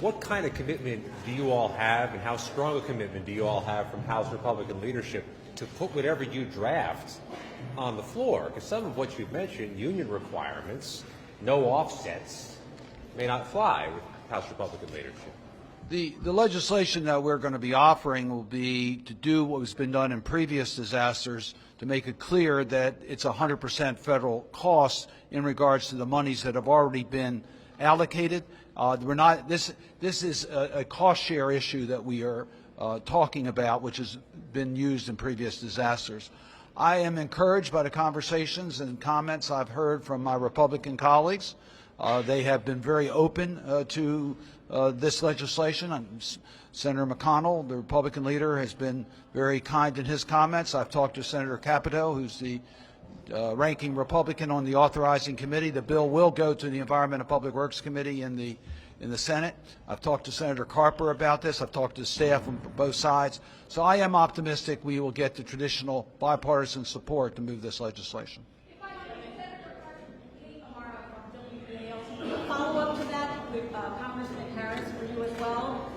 what kind of commitment do you all have, and how strong a commitment do you all have from House Republican leadership to put whatever you draft on the floor? Because some of what you've mentioned, union requirements, no offsets, may not fly with House Republican leadership. The legislation that we're going to be offering will be to do what has been done in previous disasters, to make it clear that it's 100% federal cost in regards to the monies that have already been allocated. We're not. This is a cost share issue that we are talking about, which has been used in previous disasters. I am encouraged by the conversations and comments I've heard from my Republican colleagues. They have been very open to this legislation. Senator McConnell, the Republican leader, has been very kind in his comments. I've talked to Senator Capito, who's the ranking Republican on the authorizing committee. The bill will go to the Environment and Public Works Committee in the Senate. I've talked to Senator Carper about this. I've talked to staff on both sides. So I am optimistic we will get the traditional bipartisan support to move this legislation. Follow up to that with Congressman Harris for you as well.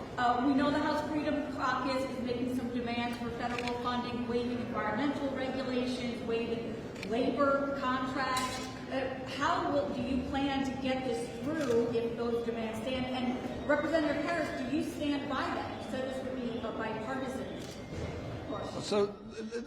We know the House Freedom Caucus is making some demands for federal funding, waiving environmental regulations, waiving labor contracts. Do you plan to get this through if those demands stand? And Representative Harris, do you stand by that? You said this would be a bipartisan course. So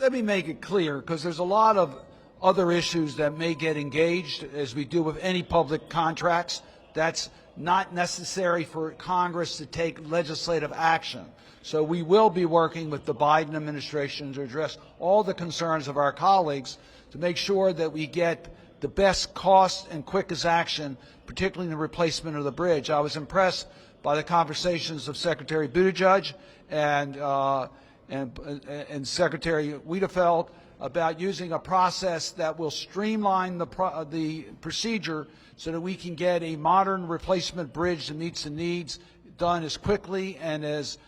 let me make it clear, because there's a lot of other issues that may get engaged, as we do with any public contracts. That's not necessary for Congress to take legislative action. So we will be working with the Biden administration to address all the concerns of our colleagues to make sure that we get the best cost and quickest action, particularly in the replacement of the bridge. I was impressed by the conversations of Secretary Buttigieg and Secretary Wiedefeld about using a process that will streamline the procedure so that we can get a modern replacement bridge that meets the needs done as quickly and as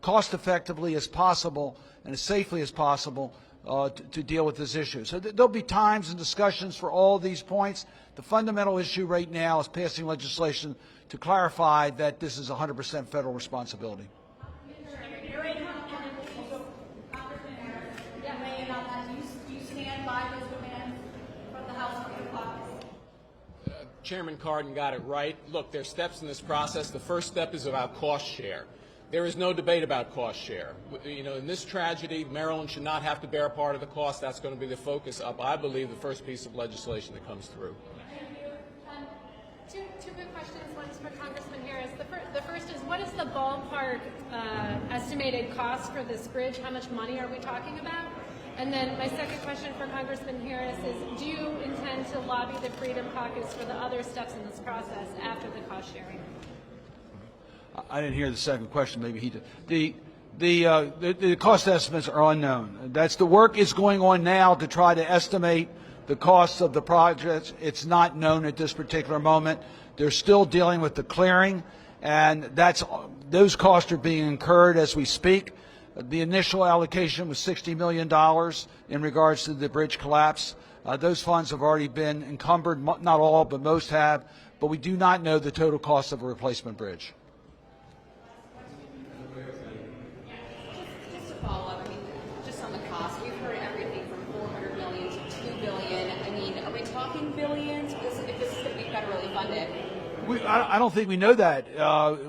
cost effectively as possible and as safely as possible to deal with this issue. So there'll be times and discussions for all these points. The fundamental issue right now is passing legislation to clarify that this is 100% federal responsibility. Chairman Cardin got it right. Look, there's steps in this process. The first step is about cost share. There is no debate about cost share. You know, in this tragedy, Maryland should not have to bear part of the cost. That's going to be the focus of, I believe, the first piece of legislation that comes through. Thank you. Two quick questions. One's for Congressman Harris. The first is, what is the ballpark estimated cost for this bridge? How much money are we talking about? And then my second question for Congressman Harris is, do you intend to lobby the Freedom Caucus for the other steps in this process after the cost sharing? I didn't hear the second question. Maybe he did. The cost estimates are unknown. That's the work is going on now to try to estimate the costs of the projects. It's not known at this particular moment. They're still dealing with the clearing, and those costs are being incurred as we speak. The initial allocation was $60 million in regards to the bridge collapse. Those funds have already been encumbered, not all, but most have, but we do not know the total cost of a replacement bridge. Just to follow up, I mean, just on the cost, we've heard everything from $400 million to $2 billion. I mean, are we talking billions? If this is going to be federally funded? I don't think we know that.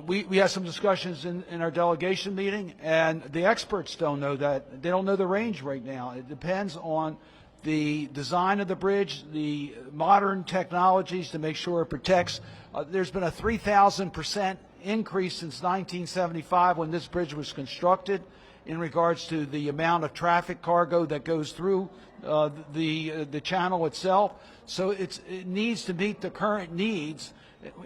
We had some discussions in our delegation meeting, and the experts don't know that. They don't know the range right now. It depends on the design of the bridge, the modern technologies to make sure it protects. There's been a 3,000% increase since 1975 when this bridge was constructed in regards to the amount of traffic cargo that goes through the channel itself. So it needs to meet the current needs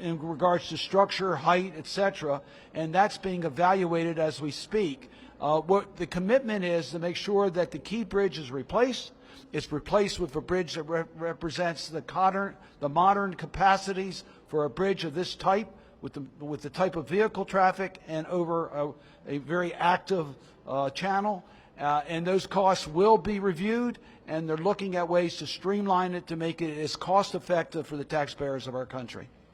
in regards to structure, height, etc., and that's being evaluated as we speak. What the commitment is to make sure that the key bridge is replaced. It's replaced with a bridge that represents the modern capacities for a bridge of this type, with the type of vehicle traffic and over a very active channel. And those costs will be reviewed, and they're looking at ways to streamline it to make it as cost effective for the taxpayers of our country.